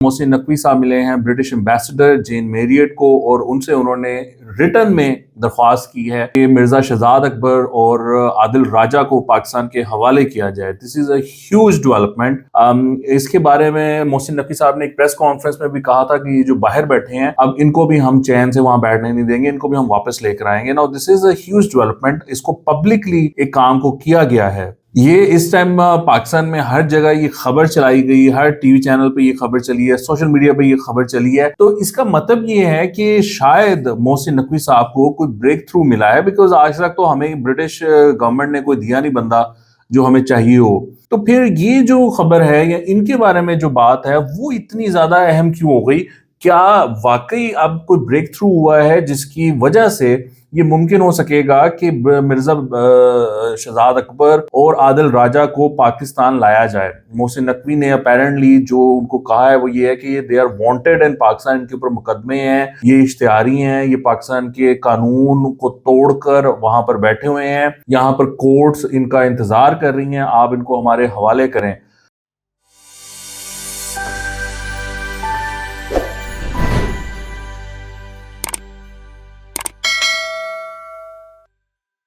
محسن نقوی صاحب ملے ہیں برٹش ایمبیسڈر جین میریٹ کو، اور ان سے انہوں نے ریٹن میں درخواست کی ہے کہ مرزا شہزاد اکبر اور عادل راجہ کو پاکستان کے حوالے کیا جائے۔ دس از اے ہیوج ڈیولپمنٹ۔ اس کے بارے میں محسن نقوی صاحب نے ایک پریس کانفرنس میں بھی کہا تھا کہ یہ جو باہر بیٹھے ہیں اب ان کو بھی ہم چین سے وہاں بیٹھنے نہیں دیں گے، ان کو بھی ہم واپس لے کر آئیں گے۔ Now this is a huge development. اس کو پبلکلی ایک کام کو کیا گیا ہے۔ یہ اس ٹائم پاکستان میں ہر جگہ یہ خبر چلائی گئی، ہر ٹی وی چینل پہ یہ خبر چلی ہے، سوشل میڈیا پہ یہ خبر چلی ہے۔ تو اس کا مطلب یہ ہے کہ شاید محسن نقوی صاحب کو کوئی بریک تھرو ملا ہے، بیکاز آج تک تو ہمیں برٹش گورنمنٹ نے کوئی دیا نہیں بندہ جو ہمیں چاہیے ہو۔ تو پھر یہ جو خبر ہے یا ان کے بارے میں جو بات ہے وہ اتنی زیادہ اہم کیوں ہو گئی؟ کیا واقعی اب کوئی بریک تھرو ہوا ہے جس کی وجہ سے یہ ممکن ہو سکے گا کہ مرزا شہزاد اکبر اور عادل راجہ کو پاکستان لایا جائے؟ محسن نقوی نے اپیرنٹلی جو ان کو کہا ہے وہ یہ ہے کہ دے آر وانٹیڈ ان پاکستان، ان کے اوپر مقدمے ہیں، یہ اشتہاری ہیں، یہ پاکستان کے قانون کو توڑ کر وہاں پر بیٹھے ہوئے ہیں، یہاں پر کورٹس ان کا انتظار کر رہی ہیں، آپ ان کو ہمارے حوالے کریں۔